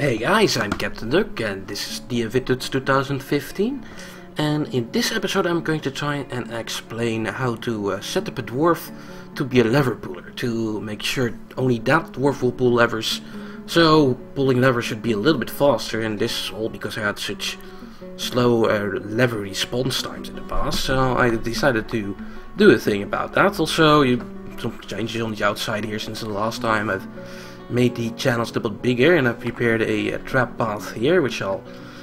Hey guys, I'm captnduck and this is DFVIDTUTS2015, and in this episode I'm going to try and explain how to set up a dwarf to be a lever puller, to make sure only that dwarf will pull levers. So pulling levers should be a little bit faster, and this is all because I had such slow lever response times in the past, so I decided to do a thing about that. Also, some changes on the outside here since the last time. I've made the channels a little bit bigger, and I've prepared a trap path here, which I'll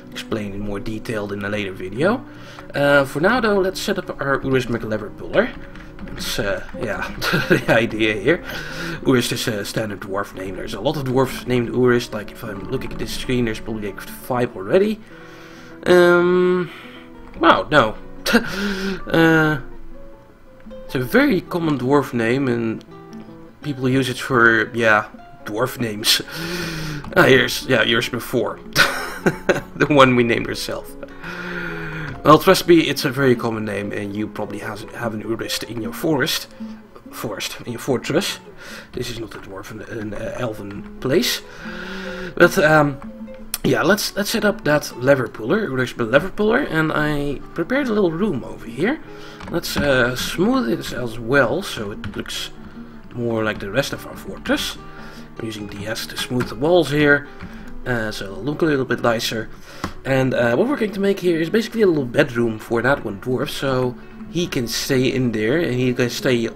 explain in more detail in a later video. For now though, let's set up our Urist McLeverpuller. It's yeah, the idea here. Urist is a standard dwarf name. There's a lot of dwarfs named Urist. Like if I'm looking at this screen, there's probably like 5 already. Wow, no. It's a very common dwarf name, and people use it for, yeah, dwarf names. Here's before. The one we named ourselves. Well, trust me, it's a very common name, and you probably have an Urist in your in your fortress. This is not a dwarf, an elven place. But yeah, let's set up that lever puller, Urist McLeverpuller, and I prepared a little room over here. Let's smooth it as well, so it looks more like the rest of our fortress. I'm using DS to smooth the walls here, so it'll look a little bit nicer. And what we're going to make here is basically a little bedroom for that one dwarf, so he can stay in there, and he can stay,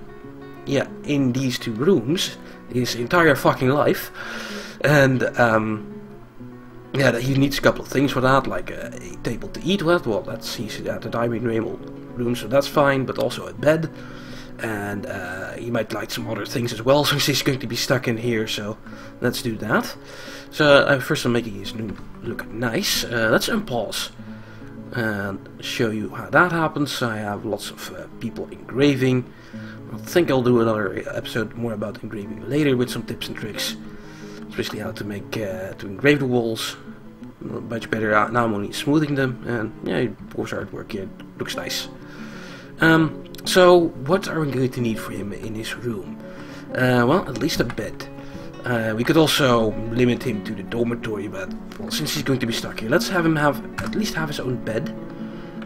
yeah, in these 2 rooms his entire fucking life. And yeah, he needs a couple of things for that, like a table to eat with. Well, that's easy at the dining room, so that's fine, but also a bed. And he might like some other things as well, since he's going to be stuck in here, so let's do that. So first I'm making his room look nice. Let's unpause and show you how that happens. I have lots of people engraving. I think I'll do another episode more about engraving later with some tips and tricks, especially how to make to engrave the walls much better. Now I'm only smoothing them, and yeah, of course artwork here looks nice. So what are we going to need for him in his room? Well, at least a bed. We could also limit him to the dormitory, but well, since he's going to be stuck here, let's have him at least have his own bed.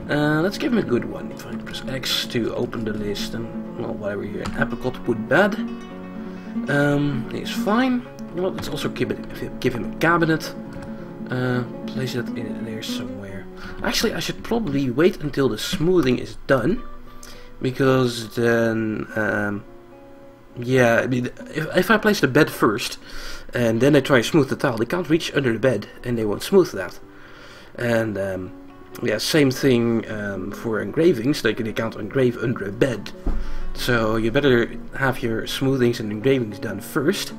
Let's give him a good one. If I press X to open the list, and well, whatever here, apricot wood bed. He's fine. Well, let's also give him a cabinet. Place it in there somewhere. Actually, I should probably wait until the smoothing is done, because then, yeah, I mean, if I place the bed first, and then I try to smooth the tile, they can't reach under the bed, and they won't smooth that. And, yeah, same thing for engravings, they can't engrave under a bed. So you better have your smoothings and engravings done first.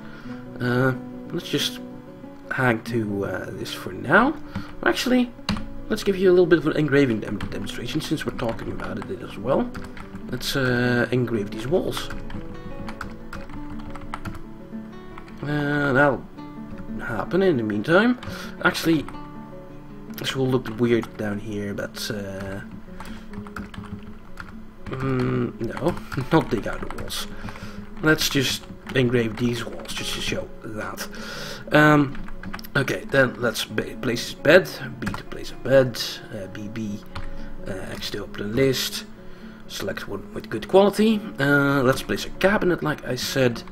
Let's just hang to this for now. Actually, let's give you a little bit of an engraving demonstration, since we're talking about it as well. Let's engrave these walls. That'll happen in the meantime. Actually, this will look weird down here, but no, not dig out the walls. Let's just engrave these walls just to show that. Okay, then let's place his bed. B to place a bed. BB. X to open the list. Select one with good quality. Let's place a cabinet, like I said.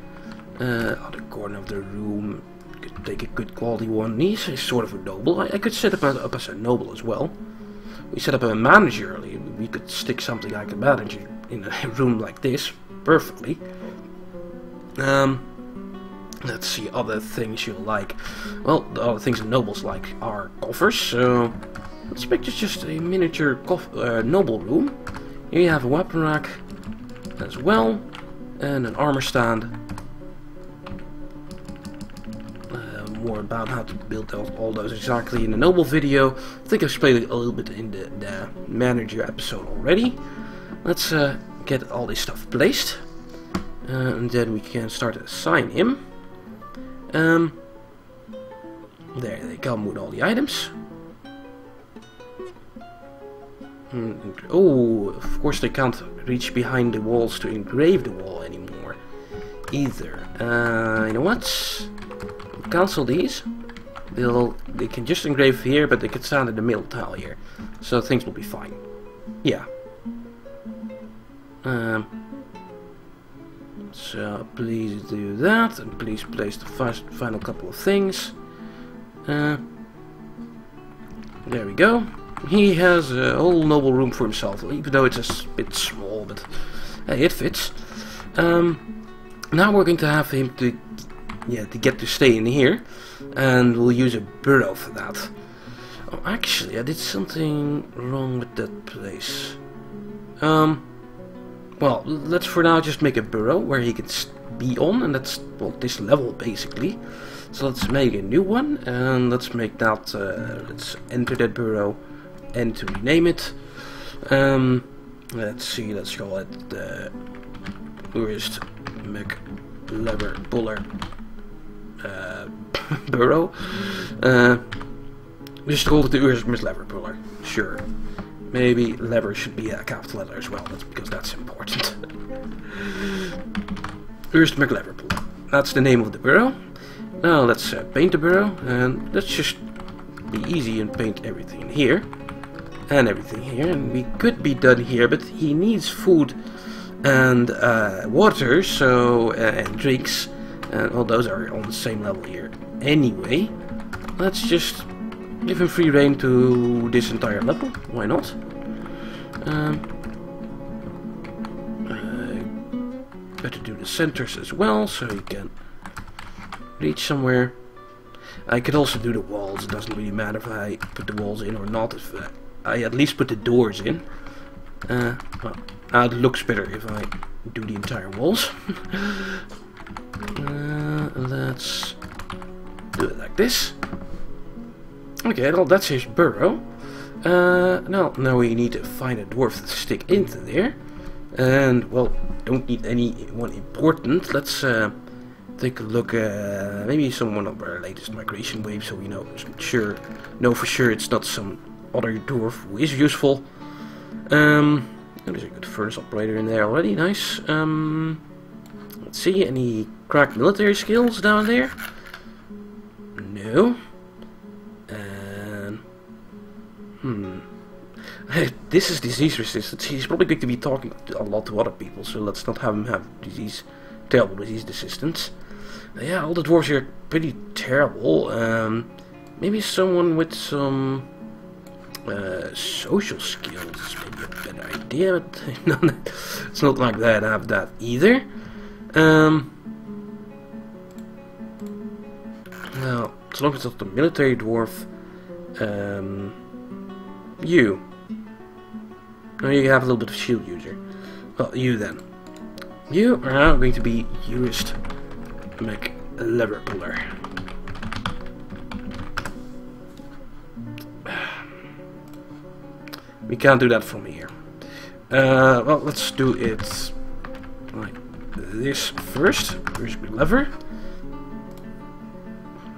Other corner of the room. Could take a good quality one. He's sort of a noble. I could set up as a noble as well. We set up a manager earlier. We could stick something like a manager in a room like this perfectly. Let's see other things you like. Well, the other things the nobles like are coffers, so let's make this just a miniature noble room. Here you have a weapon rack as well, and an armor stand. More about how to build all those exactly in the noble video. I think I've explained it a little bit in the manager episode already. Let's get all this stuff placed, and then we can start to assign him. There they come with all the items. Oh, of course they can't reach behind the walls to engrave the wall anymore either. You know what? Cancel these. They can just engrave here, but they can stand in the middle tile here, so things will be fine. Yeah. So please do that, and please place the final couple of things. There we go. He has a whole noble room for himself, even though it's a bit small, but hey, it fits. Now we're going to have him to get to stay in here, and we'll use a burrow for that. Oh, actually, I did something wrong with that place. Well, let's for now just make a burrow where he can be on, and that's, well, this level basically. So let's make a new one, and let's make that, let's enter that burrow and to rename it. Let's see, let's call it the Urist McLeverpuller burrow. Just call it the Urist McLeverpuller, sure. Maybe lever should be a capital letter as well, that's because that's important. Urist McLeverpuller, that's the name of the burrow. Now let's paint the burrow, and let's just be easy and paint everything in here. And everything here, and we could be done here, but he needs food and water, so and drinks, and all those are on the same level here. Anyway, let's just give him free reign to this entire level. Why not? Better do the centers as well, so he can reach somewhere. I could also do the walls. It doesn't really matter if I put the walls in or not. If I at least put the doors in. Well, it looks better if I do the entire walls. Let's do it like this. Okay, well, that's his burrow. Now we need to find a dwarf to stick into there. And, well, don't need anyone important. Let's take a look at maybe someone of our latest migration wave, so we know for sure it's not some other dwarf who is useful. There's a good furnace operator in there already, nice. Let's see, any cracked military skills down there? No. This is disease resistance. He's probably going to be talking a lot to other people, so let's not have him have terrible disease resistance. Yeah, all the dwarves here are pretty terrible. Maybe someone with some social skills maybe a better idea, but no, it's not like that. I have that either. Well, as long as it's not the military dwarf. You. No, you have a little bit of shield user. Well, you then. You are now going to be Urist McLeverpuller. We can't do that from here. Well, let's do it like this first. Urist McLever.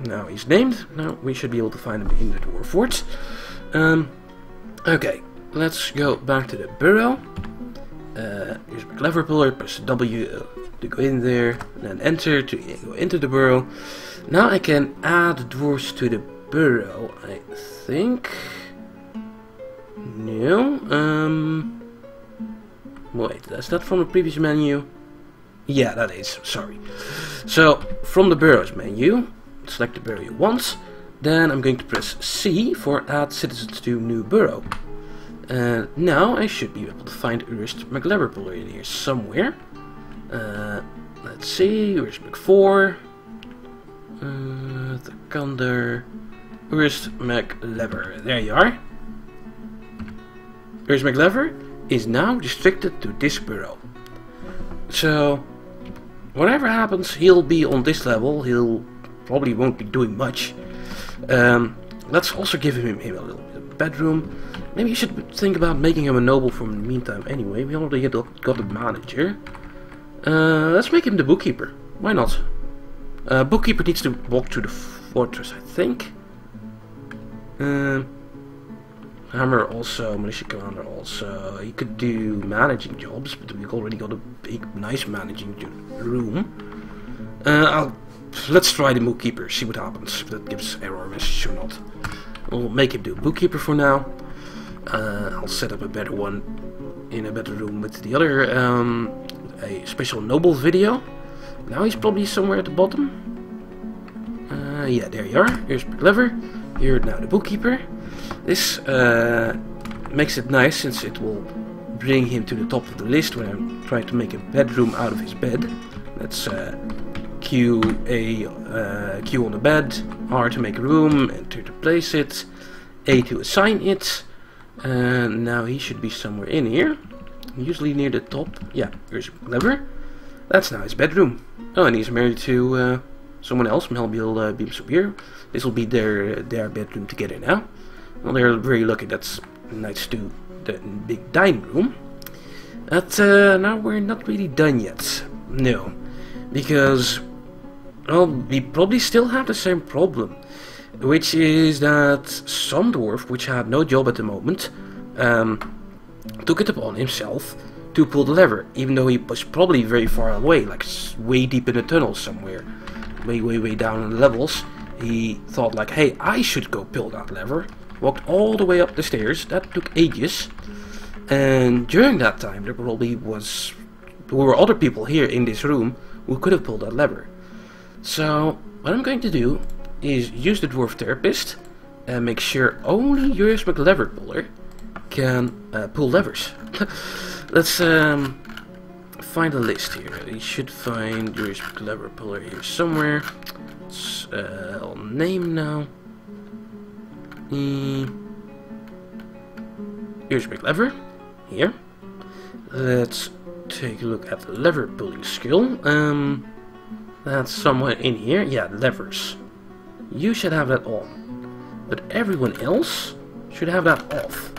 Now he's named. Now we should be able to find him in the dwarf fort. Okay, let's go back to the burrow. Here's McLeverpuller, press W to go in there, and then enter to go into the burrow. Now I can add dwarves to the burrow, I think. No, wait, that's not from the previous menu. Yeah, that is, sorry. So, from the burrows menu, select the burrow you want. Then I'm going to press C for add citizens to new burrow. And now I should be able to find Urist McLeverpuller in here somewhere. Let's see, Urist McLever, the Kander, Urist McLever. There you are. Urist McLever is now restricted to this burrow. So, whatever happens, he'll be on this level. He'll probably won't be doing much. Let's also give him a little bit of bedroom. Maybe you should think about making him a noble for the meantime anyway. We already got a manager. Let's make him the bookkeeper. Why not? Bookkeeper needs to walk through the fortress, I think. Hammer also, militia commander also. He could do managing jobs, but we've already got a big, nice managing room. I'll let's try the bookkeeper, see what happens, if that gives error message or not. We'll make him do bookkeeper for now. I'll set up a better one in a better room with the other, a special noble video. Now he's probably somewhere at the bottom. Yeah, there you are. Here's Clever. Here now the bookkeeper. This makes it nice since it will bring him to the top of the list when I'm trying to make a bedroom out of his bed. That's Q on the bed, R to make a room, Enter to place it, A to assign it. And now he should be somewhere in here, usually near the top. Yeah, here's Clever. That's now his bedroom. Oh, and he's married to someone else, Melbiel Beams up here. This will be their bedroom together now. Well, they're very lucky. That's nice to the big dining room. But now we're not really done yet. No, because well, we probably still have the same problem, which is that some dwarf, which had no job at the moment, took it upon himself to pull the lever, even though he was probably very far away, like way deep in the tunnel somewhere, way down in the levels. He thought like, hey, I should go pull that lever. Walked all the way up the stairs. That took ages, and during that time there probably were other people here in this room who could have pulled that lever. So what I'm going to do is use the dwarf therapist and make sure only Urist McLeverpuller can pull levers. Let's find a list here. You should find Urist McLeverpuller here somewhere. I'll name now. Urist McLever here. Let's take a look at the lever pulling skill. That's somewhere in here. Yeah, levers. You should have that on, but everyone else should have that off.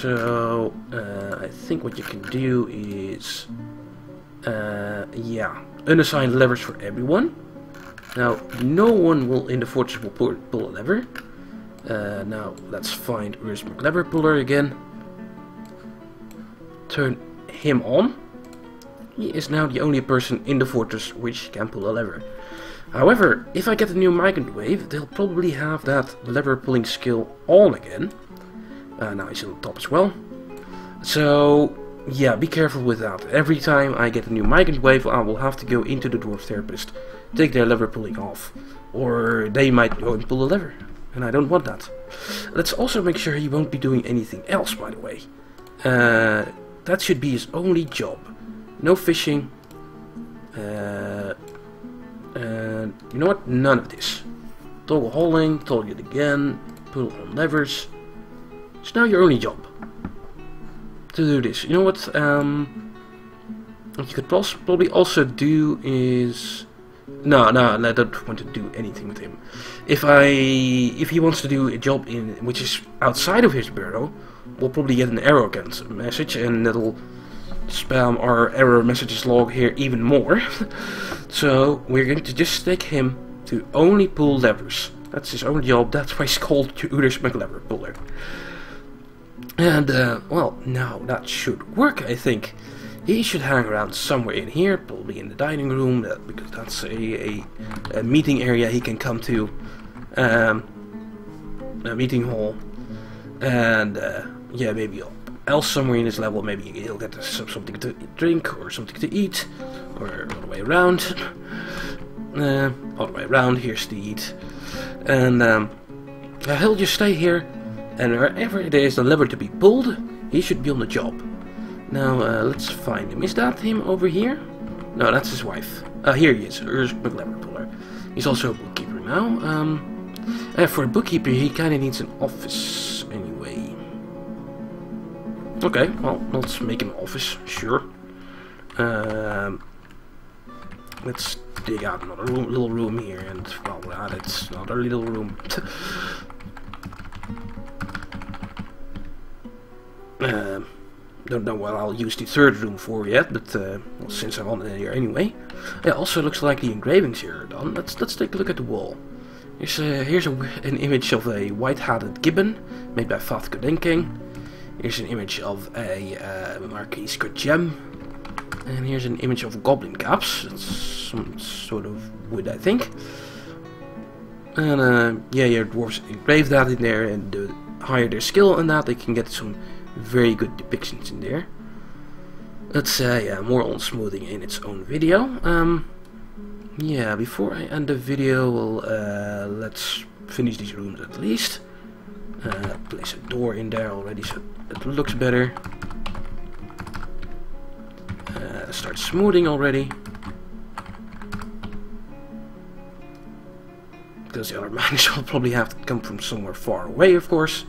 So I think what you can do is yeah, unassigned levers for everyone. Now no one will in the fortress will pull a lever. Now let's find Urist McLeverpuller again. Turn him on. He is now the only person in the fortress which can pull a lever. However, if I get a new migrant wave, they'll probably have that lever pulling skill on again. Now he's on the top as well. So yeah, be careful with that. Every time I get a new migrant wave, I will have to go into the dwarf therapist, take their lever pulling off, or they might go and pull a lever, and I don't want that. Let's also make sure he won't be doing anything else, by the way. That should be his only job. No fishing. And you know what? None of this. Toggle hauling, toggle it again, pull on levers. It's now your only job to do this. You know what? What you could probably also do is no, I don't want to do anything with him. If he wants to do a job which is outside of his bureau, we'll probably get an error message, and that'll spam our error messages log here even more. So we're going to just stick him to only pull levers. That's his only job. That's why he's called Urist McLeverpuller. And well, now that should work, I think. He should hang around somewhere in here, probably in the dining room, because that's a meeting area he can come to, a meeting hall, and yeah, maybe else somewhere in his level. Maybe he'll get something to drink or something to eat, or all the way around. All the way around. Here's to eat, and he'll just stay here, and wherever there is a lever to be pulled, he should be on the job. Now let's find him. Is that him over here? No, that's his wife. Here he is, Urist McLeverpuller. He's also a bookkeeper now. For a bookkeeper, he kind of needs an office anyway. Okay, well, let's make him an office, sure. Let's dig out another little room here, and while we're at it, another little room. Don't know what I'll use the third room for yet, but well, since I'm on it here anyway. Yeah, also looks like the engravings here are done. Let's take a look at the wall. Here's an image of a white-hatted gibbon made by Fath King. Here's an image of a Marquis Gem, and here's an image of goblin caps. That's some sort of wood, I think. And yeah, your dwarves engrave that in there, and the higher their skill in that, they can get some very good depictions in there. Let's yeah, more on smoothing in its own video. Yeah, before I end the video, let's finish these rooms at least. Place a door in there already so it looks better. Start smoothing already. Because the other mines will probably have to come from somewhere far away, of course.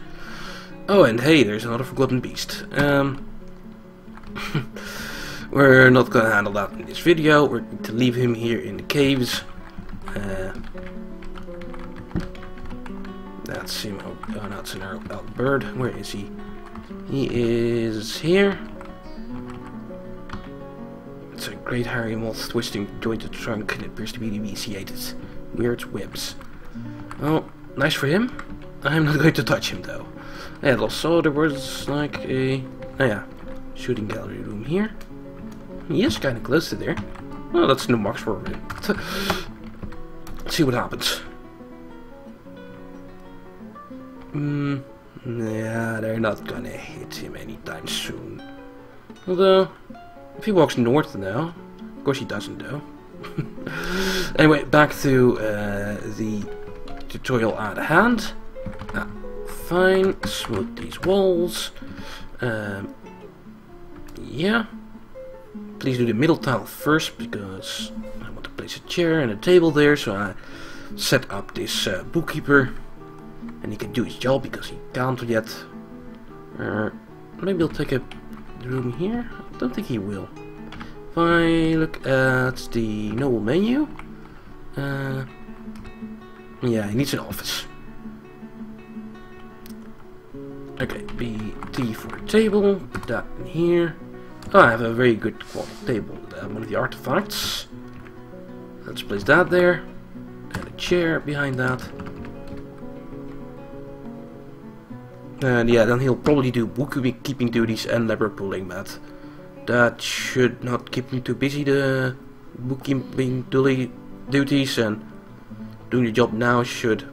Oh, and hey, there's another forgotten beast. We're not gonna handle that in this video. We're going to leave him here in the caves. That's him. Oh, that's an out bird. Where is he? He is here. It's a great hairy moth twisting jointed trunk, and it appears to be emaciated. Weird webs. Oh, nice for him. I'm not going to touch him though. And also there was like a shooting gallery room here. He is kind of close to there. Well, that's no marks for him. Let's see what happens. Yeah, they're not gonna hit him anytime soon. Although, if he walks north now, of course he doesn't though. Anyway, back to the tutorial at hand. Fine, smooth these walls. Yeah. Please do the middle tile first, because I want to place a chair and a table there, so I set up this bookkeeper. And he can do his job, because he can't yet. Maybe he'll take a room here? I don't think he will. If I look at the noble menu, yeah, he needs an office. Okay, BT for table, put that in here. Oh, I have a very good quality table, one of the artifacts. Let's place that there, and a chair behind that. And yeah, then he'll probably do bookkeeping duties and lever pulling, but that should not keep him too busy, the bookkeeping duties, and doing the job now should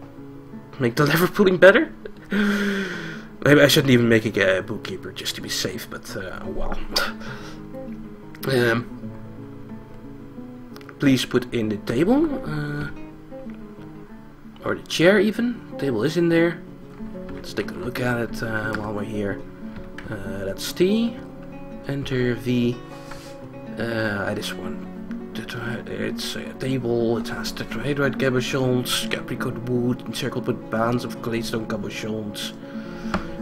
make the lever pulling better. Maybe I shouldn't even make a bookkeeper just to be safe, but well. Please put in the table, or the chair even. The table is in there. Let's take a look at it while we're here. That's T. Enter V. This one. It's a table. It has tetrahedrite cabochons, capricorn wood, encircled with bands of claystone cabochons,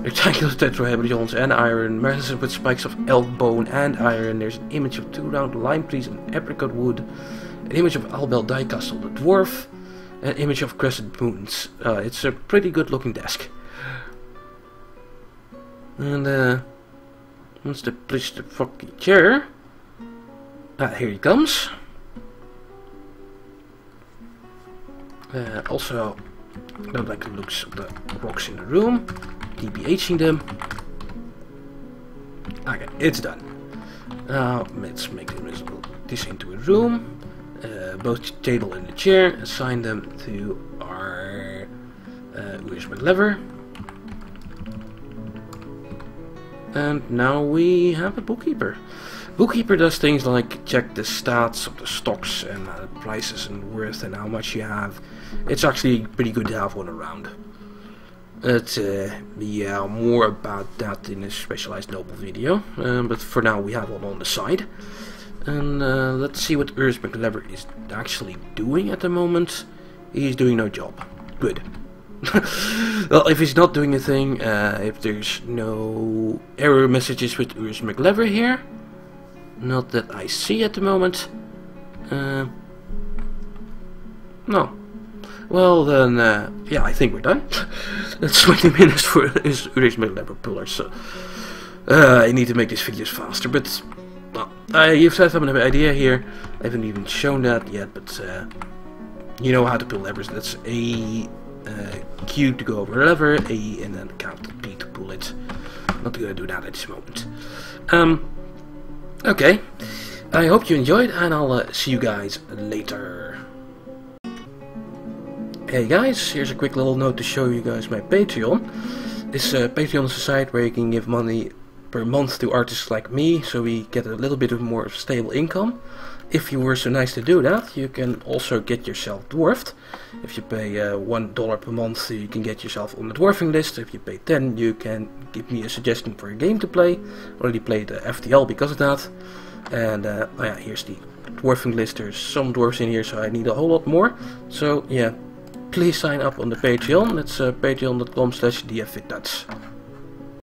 rectangular tetrahedrons and iron, measured with spikes of elk bone and iron. There's an image of 2 round lime trees and apricot wood, an image of Albel die castle, the dwarf, an image of crescent moons. It's a pretty good looking desk. And once they place the fucking chair, here he comes. Also, I don't like the looks of the rocks in the room. DBHing them. Okay, it's done. Now let's make this into a room. Both the table and the chair. Assign them to our Urist McLever. And now we have a bookkeeper. Bookkeeper does things like check the stats of the stocks and prices and worth and how much you have. It's actually pretty good to have one around. But yeah, more about that in a specialized noble video. But for now we have one on the side. And let's see what Urist McLever is actually doing at the moment. He's doing no job. Good. Well, if he's not doing a thing, if there's no error messages with Urist McLever here, not that I see at the moment. No. Well then, yeah, I think we're done. That's 20 minutes for this Urist McLeverpuller, so I need to make these videos faster, but well, you've had an idea here. I haven't even shown that yet, but you know how to pull levers. That's A Q to go over a lever, A, and then capital P to pull it. Not gonna do that at this moment. Okay. I hope you enjoyed, and I'll see you guys later. Hey guys, here's a quick little note to show you guys my Patreon. This Patreon is a site where you can give money per month to artists like me, so we get a little bit of more stable income. If you were so nice to do that, you can also get yourself dwarfed. If you pay $1 per month, you can get yourself on the dwarfing list. If you pay 10, you can give me a suggestion for a game to play. I already played FTL because of that. And oh yeah, here's the dwarfing list. There's some dwarfs in here, so I need a whole lot more. So yeah, please sign up on the Patreon. It's patreon.com/DFVIDTUTS.